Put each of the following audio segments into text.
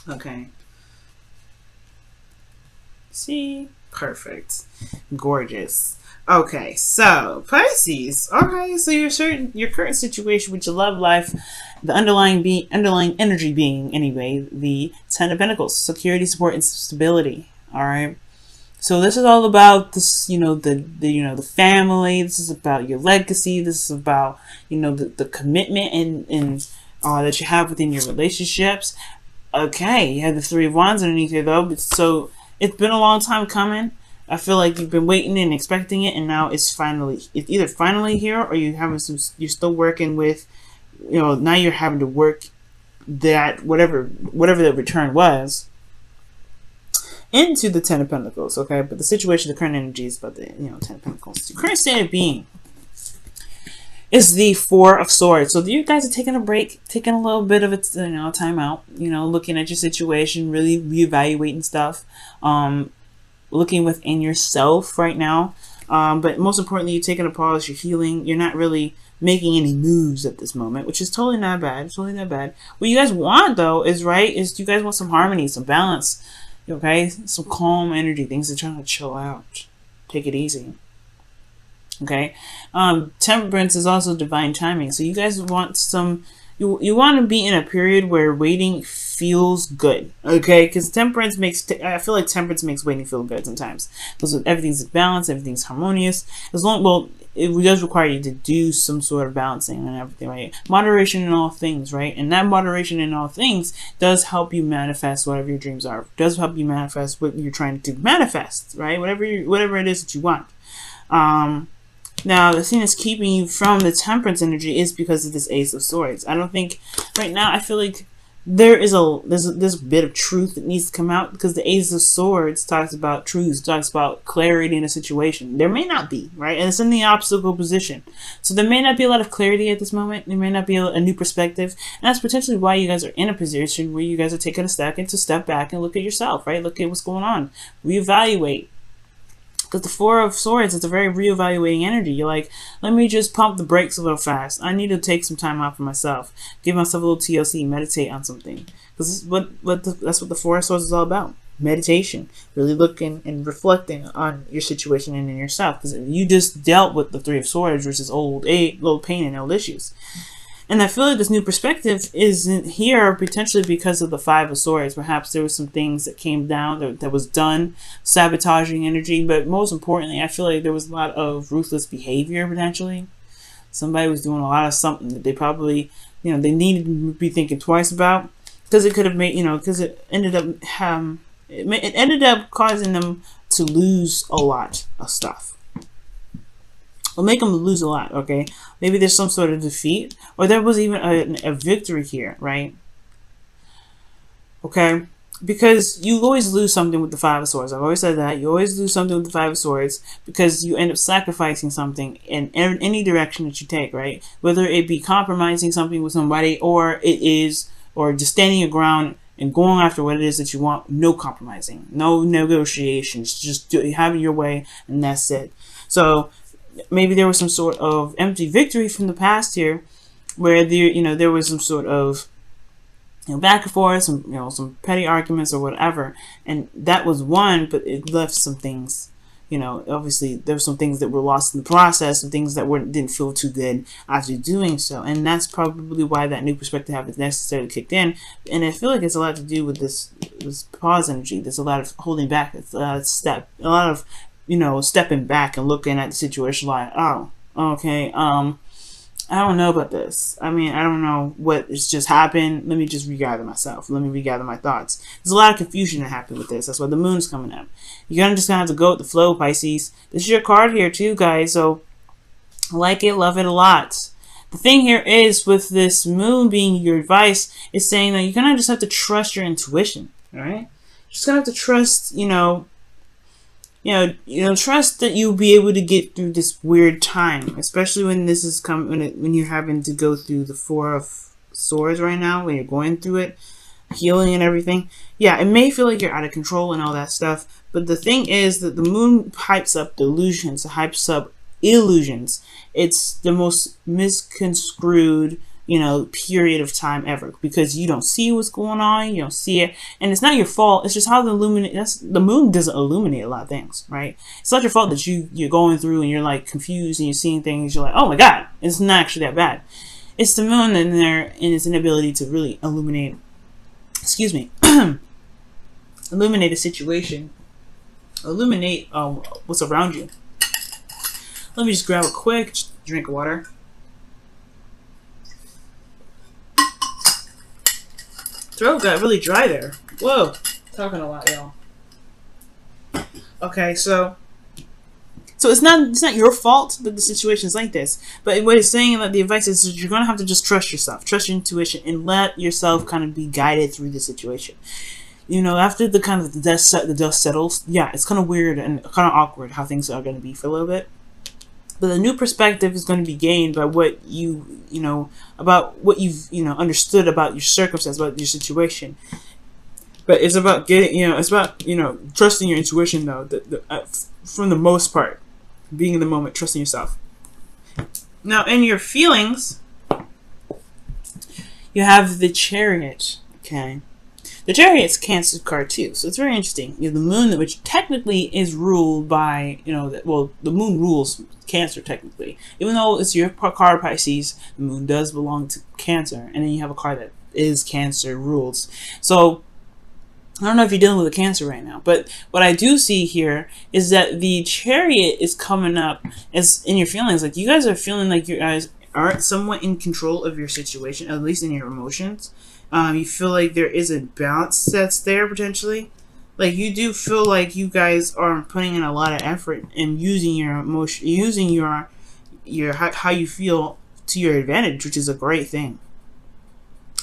Okay. See? Perfect. Gorgeous. Okay, so Pisces. Okay, so your current situation with your love life, the underlying energy being anyway, the Ten of Pentacles, security, support, and stability. All right. So this is all about this, the family. This is about your legacy. This is about the commitment and that you have within your relationships. Okay, you have the Three of Wands underneath here though, so it's been a long time coming. I feel like you've been waiting and expecting it, and now it's either finally here, or you're still working with, now you're having to work that whatever the return was into the Ten of Pentacles, okay? But the situation, the current energy is about the, Ten of Pentacles. The current state of being is the Four of Swords. So you guys are taking a break, taking a little bit of it, time out, looking at your situation, really reevaluating stuff, looking within yourself right now. But most importantly, you're taking a pause, you're healing, you're not really making any moves at this moment, which is totally not bad. It's totally not bad. What you guys want though is you guys want some harmony, some balance. Okay, some calm energy, things that are trying to chill out, take it easy. Okay, temperance is also divine timing. So you guys want you want to be in a period where waiting feels good. Okay, because I feel like temperance makes waiting feel good sometimes. Because everything's balanced, everything's harmonious. It does require you to do some sort of balancing and everything, right? Moderation in all things, right? And that moderation in all things does help you manifest whatever your dreams are. Does help you manifest what you're trying to manifest, right? Whatever it is that you want. Now, the thing that's keeping you from the temperance energy is because of this Ace of Swords. I don't think right now. I feel like there's a bit of truth that needs to come out, because the Ace of Swords talks about truth, talks about clarity in a situation. There may not be, right? And it's in the obstacle position. So there may not be a lot of clarity at this moment. There may not be a new perspective. And that's potentially why you guys are in a position where you guys are taking a step back and look at yourself, right? Look at what's going on. Reevaluate. Because the Four of Swords, it's a very reevaluating energy. You're like, let me just pump the brakes a little fast. I need to take some time out for myself. Give myself a little TLC, meditate on something. Because that's what the Four of Swords is all about. Meditation. Really looking and reflecting on your situation and in yourself. Because you just dealt with the Three of Swords, which is old pain and old issues. And I feel like this new perspective isn't here potentially because of the Five of Swords. Perhaps there was some things that came down that was done, sabotaging energy. But most importantly, I feel like there was a lot of ruthless behavior potentially. Somebody was doing a lot of something that they probably, they needed to be thinking twice about, because it could have made, because it ended up causing them to lose a lot of stuff. Will make them lose a lot, okay? Maybe there's some sort of defeat, or there was even a victory here, right? Okay? Because you always lose something with the Five of Swords. I've always said that. You always lose something with the Five of Swords because you end up sacrificing something in any direction that you take, right? Whether it be compromising something with somebody, or just standing your ground and going after what it is that you want. No compromising. No negotiations. Just having your way, and that's it. So maybe there was some sort of empty victory from the past here, where there was some sort of back and forth, some petty arguments or whatever, and that was one, but it left some things. Obviously there were some things that were lost in the process, some things that didn't feel too good after doing so, and that's probably why that new perspective haven't necessarily kicked in. And I feel like it's a lot to do with this pause energy. There's a lot of holding back. It's a lot of stepping back and looking at the situation like, oh, okay, I don't know about this. I mean, I don't know what has just happened. Let me just regather myself. Let me regather my thoughts. There's a lot of confusion that happened with this. That's why the moon's coming up. You're just gonna have to go with the flow, Pisces. This is your card here too, guys. So I like it, love it a lot. The thing here is, with this moon being your advice, is saying that you're gonna just have to trust your intuition. All right, just gonna have to trust, trust that you'll be able to get through this weird time, especially when this is when you're having to go through the Four of Swords right now, when you're going through it, healing and everything. Yeah, it may feel like you're out of control and all that stuff, but the thing is that the moon hypes up delusions, hypes up illusions. It's the most misconstrued, period of time ever, because you don't see what's going on, you don't see it, and it's not your fault. It's just how the moon doesn't illuminate a lot of things, right? It's not your fault that you're going through and you're like confused and you're seeing things. You're like, oh my god, it's not actually that bad. It's the moon in there and its inability to really illuminate. Excuse me, illuminate a situation, illuminate what's around you. Let me just grab a quick drink of water. Throat got really dry there. Whoa, talking a lot, y'all. Okay, so it's not your fault that the situation is like this. But what it's saying, that the advice is that you're gonna have to just trust yourself, trust your intuition, and let yourself kind of be guided through the situation. After the dust settles, yeah, it's kind of weird and kind of awkward how things are gonna be for a little bit. But the new perspective is going to be gained by what about what you've understood about your circumstance, about your situation. But it's about trusting your intuition, though. From the most part, being in the moment, trusting yourself. Now, in your feelings, you have the Chariot. Okay, the Chariot's Cancer card too, so it's very interesting. You have the Moon, which technically is ruled by the Moon rules Cancer technically, even though it's your card Pisces. The Moon does belong to Cancer, and then you have a card that is Cancer rules. So I don't know if you're dealing with a Cancer right now, but what I do see here is that the Chariot is coming up as in your feelings. Like, you guys are feeling like you guys are somewhat in control of your situation, at least in your emotions. You feel like there is a balance that's there potentially. Like, you do feel like you guys are putting in a lot of effort and using your emotion, using your how you feel to your advantage, which is a great thing.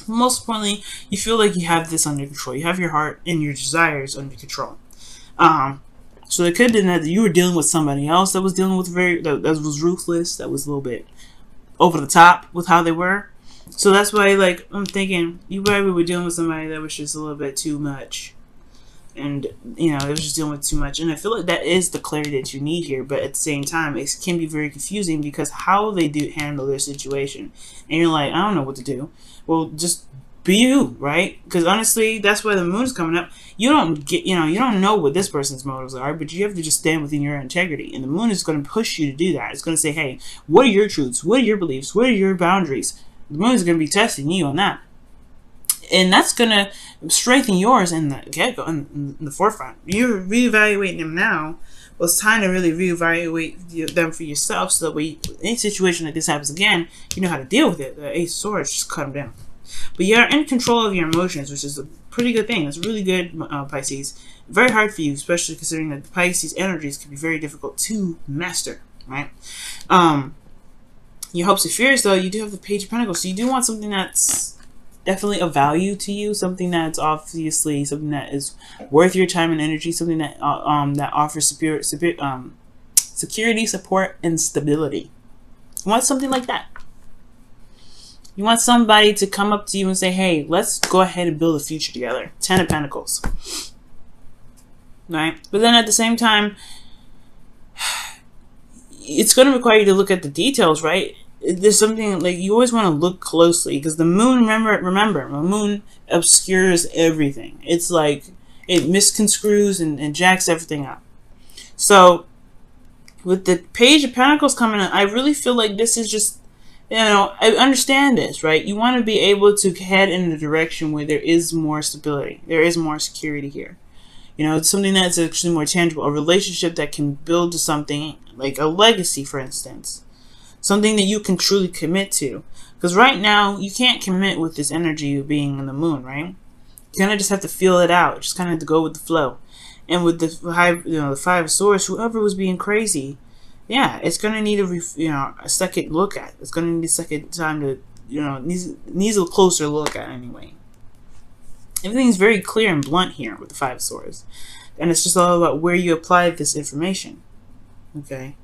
Most importantly, you feel like you have this under control. You have your heart and your desires under control. So it could have been that you were dealing with somebody else that was dealing with that was ruthless, that was a little bit over the top with how they were. So that's why, like, I'm thinking you probably were dealing with somebody that was just a little bit too much. And, it was just dealing with too much. And I feel like that is the clarity that you need here. But at the same time, it can be very confusing because how they do handle their situation. And you're like, I don't know what to do. Well, just be you, right? Because honestly, that's why the Moon is coming up. You don't know what this person's motives are, but you have to just stand within your integrity. And the Moon is going to push you to do that. It's going to say, hey, what are your truths? What are your beliefs? What are your boundaries? The Moon is going to be testing you on that. And that's going to strengthen yours in the get-go, in the forefront. You're reevaluating them now. Well, it's time to really reevaluate them for yourself, so that way, any situation like this happens again, you know how to deal with it. The Ace of Swords, just cut them down. But you're in control of your emotions, which is a pretty good thing. It's really good, Pisces. Very hard for you, especially considering that the Pisces energies can be very difficult to master, right? Your hopes and fears, though, you do have the Page of Pentacles, so you do want something that's definitely of value to you, something that's obviously something that is worth your time and energy, something that that offers security, support, and stability. You want something like that. You want somebody to come up to you and say, hey, let's go ahead and build a future together. 10 of Pentacles. Right? But then at the same time, it's going to require you to look at the details, right? There's something like you always want to look closely, because the Moon, remember, the Moon obscures everything. It's like it misconstrues and jacks everything up. So with the Page of Pentacles coming in, I really feel like this is just, I understand this, right? You want to be able to head in a direction where there is more stability, there is more security here. It's something that's actually more tangible, a relationship that can build to something like a legacy, for instance. Something that you can truly commit to. Because right now, you can't commit with this energy of being in the Moon, right? You kind of just have to feel it out. Just kind of have to go with the flow. And with the the Five of Swords, whoever was being crazy, yeah, it's going to need a second look at. It's going to need a second time to, needs a closer look at anyway. Everything's very clear and blunt here with the Five of Swords. And it's just all about where you apply this information. Okay?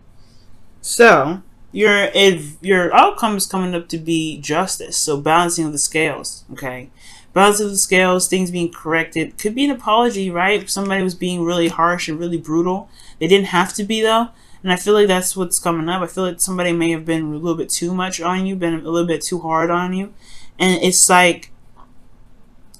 So your outcome is coming up to be justice. So balancing of the scales, okay? Balancing of the scales, things being corrected. Could be an apology, right? If somebody was being really harsh and really brutal. They didn't have to be, though. And I feel like that's what's coming up. I feel like somebody may have been a little bit too much on you, been a little bit too hard on you. And it's like,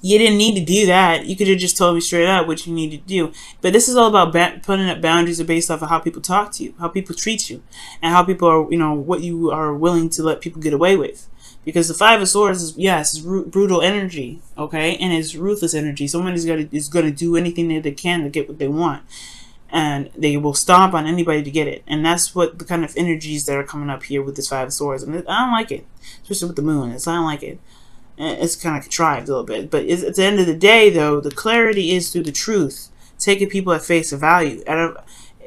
you didn't need to do that. You could have just told me straight up what you need to do. But this is all about putting up boundaries based off of how people talk to you, how people treat you, and how people are, what you are willing to let people get away with. Because the Five of Swords is, yes, brutal energy, okay? And it's ruthless energy. Someone is going to do anything that they can to get what they want. And they will stomp on anybody to get it. And that's what the kind of energies that are coming up here with this Five of Swords. And I don't like it. Especially with the moon. I don't like it. It's kind of contrived a little bit. But at the end of the day, though, the clarity is through the truth. Taking people at face value.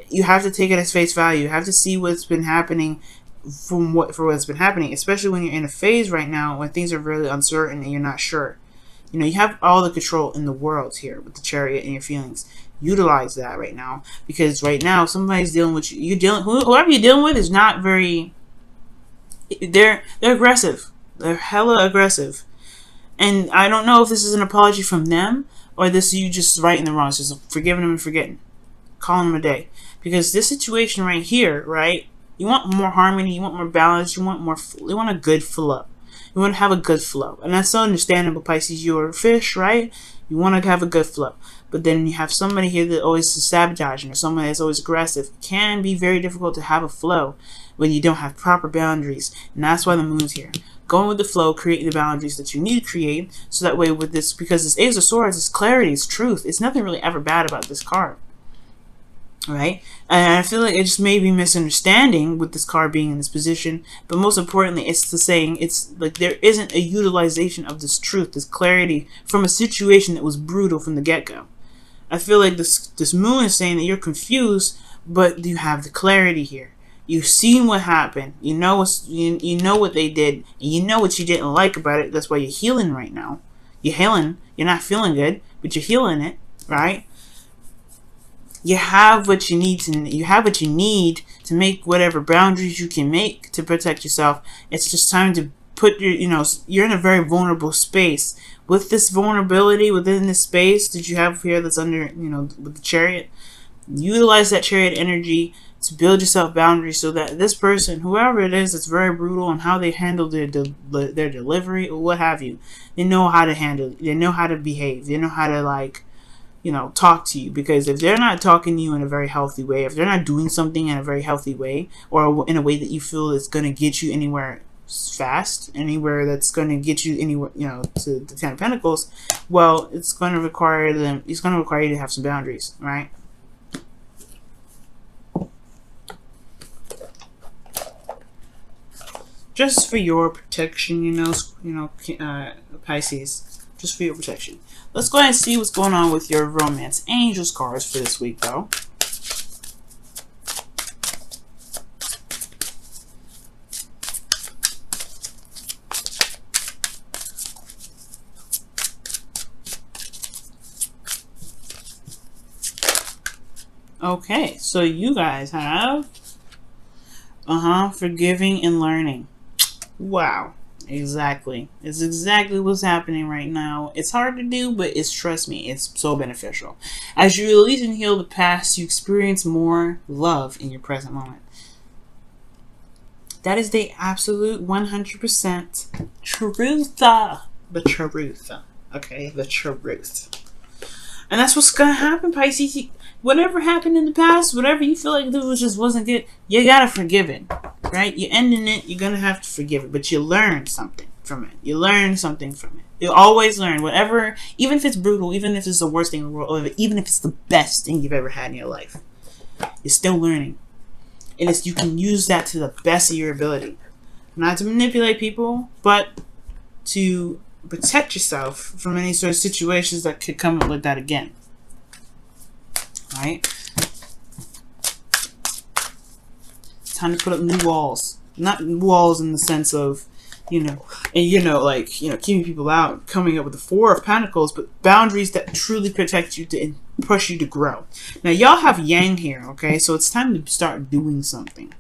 You have to take it as face value. You have to see what's been happening for what's been happening, especially when you're in a phase right now when things are really uncertain and you're not sure. You have all the control in the world here with the Chariot and your feelings. Utilize that right now, because right now somebody's dealing with you. Whoever you're dealing with is not very. They're aggressive. They're hella aggressive. And I don't know if this is an apology from them or this is you just righting the wrongs, just forgiving them and forgetting. Calling them a day. Because this situation right here, right? You want more harmony, you want more balance, you want a good flow. You want to have a good flow. And that's so understandable, Pisces. You're a fish, right? You want to have a good flow. But then you have somebody here that always is sabotaging or someone that's always aggressive. It can be very difficult to have a flow when you don't have proper boundaries. And that's why the moon's here. Going with the flow, creating the boundaries that you need to create. So that way with this, because this Ace of Swords is clarity, it's truth. It's nothing really ever bad about this card. Right? And I feel like it just may be misunderstanding with this card being in this position. But most importantly, it's the saying, it's like there isn't a utilization of this truth, this clarity from a situation that was brutal from the get-go. I feel like this moon is saying that you're confused, but you have the clarity here. You've seen what happened. You know what they did, and you know what you didn't like about it. That's why you're healing right now. You're healing. You're not feeling good, but you're healing it, right? You have what you need to make whatever boundaries you can make to protect yourself. It's just time to put you're in a very vulnerable space. With this vulnerability within this space that you have here that's under, with the Chariot, utilize that Chariot energy to build yourself boundaries so that this person, whoever it is, that's very brutal on how they handle their delivery or what have you, they know how to handle it. They know how to behave. They know how to talk to you. Because if they're not talking to you in a very healthy way, if they're not doing something in a very healthy way, or in a way that you feel is going to get you anywhere fast, anywhere that's going to get you anywhere, to the Ten of Pentacles, well, it's going to require you to have some boundaries, right? Just for your protection, Pisces. Just for your protection. Let's go ahead and see what's going on with your romance angels cards for this week, though. Okay, so you guys have forgiving and learning. Wow. Exactly. It's exactly what's happening right now. It's hard to do, but trust me, it's so beneficial. As you release and heal the past, you experience more love in your present moment. That is the absolute 100% truth. The truth. Okay, the truth. And that's what's gonna happen, Pisces. Whatever happened in the past, whatever you feel like it just wasn't good, you gotta forgive it, right? You're ending it, you're gonna have to forgive it, but you learn something from it. You learn something from it. You always learn, whatever, even if it's brutal, even if it's the worst thing in the world, or even if it's the best thing you've ever had in your life, you're still learning. And you can use that to the best of your ability. Not to manipulate people, but to protect yourself from any sort of situations that could come up with that again. Right? It's time to put up new walls. Not walls in the sense of, keeping people out, coming up with the Four of Pentacles, but boundaries that truly protect you and push you to grow. Now, y'all have Yang here, okay? So it's time to start doing something.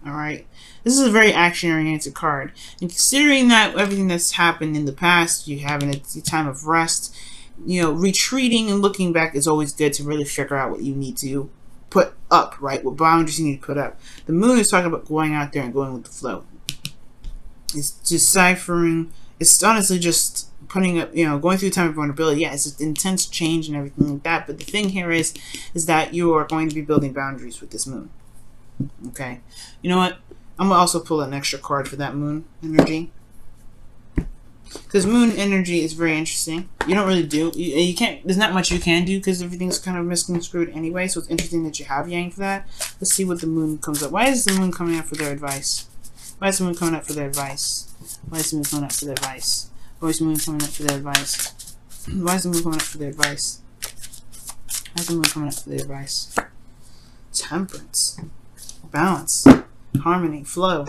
Alright? This is a very action-oriented card. And considering that everything that's happened in the past, you having a time of rest, retreating and looking back is always good to really figure out what you need to put up, right? What boundaries you need to put up. The moon is talking about going out there and going with the flow. It's deciphering. It's honestly just putting up, going through a time of vulnerability. Yeah, it's intense change and everything like that. But the thing here is that you are going to be building boundaries with this moon. Okay. You know what? I'm going to also pull an extra card for that moon energy. Because moon energy is very interesting. You don't really do. You can't. There's not much you can do because everything's kind of misconstrued anyway. So it's interesting that you have yang for that. Let's see what the moon comes up. Why is the moon coming up for their advice? Why is the moon coming up for their advice? Why is the moon coming up for their advice? Why is the moon coming up for their advice? Why is the moon coming up for their advice? Why is the moon coming up for their advice? Temperance, balance, harmony, flow,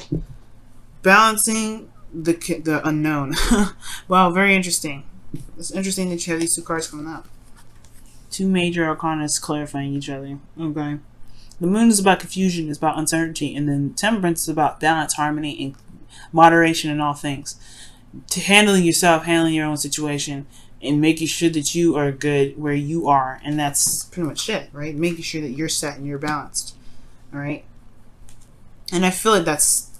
balancing the unknown. Wow, very interesting. It's interesting that you have these two cards coming up. Two major arcana clarifying each other. Okay. The moon is about confusion, it's about uncertainty, and then temperance is about balance, harmony, and moderation in all things. To handling yourself, handling your own situation, and making sure that you are good where you are. And that's pretty much it, right? Making sure that you're set and you're balanced. Alright? And I feel like that's,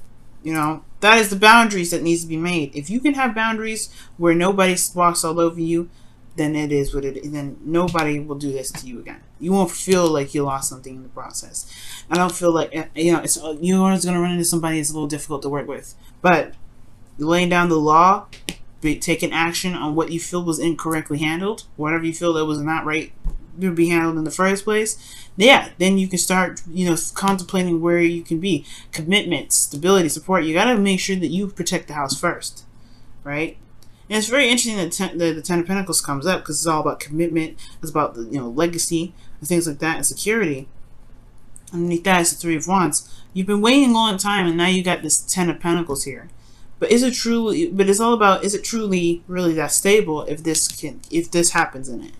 that is the boundaries that needs to be made. If you can have boundaries where nobody walks all over you, then it is what it is. Then nobody will do this to you again. You won't feel like you lost something in the process. I don't feel like, it's, you're always going to run into somebody that's a little difficult to work with. But laying down the law, taking action on what you feel was incorrectly handled, whatever you feel that was not right to be handled in the first place, yeah, then you can start, contemplating where you can be. Commitment, stability, support. You got to make sure that you protect the house first, right? And it's very interesting that the Ten of Pentacles comes up because it's all about commitment. It's about the legacy and things like that and security. Underneath that is the Three of Wands. You've been waiting a long time, and now you got this Ten of Pentacles here. But is it truly? But it's all about, is it truly really that stable if this happens in it?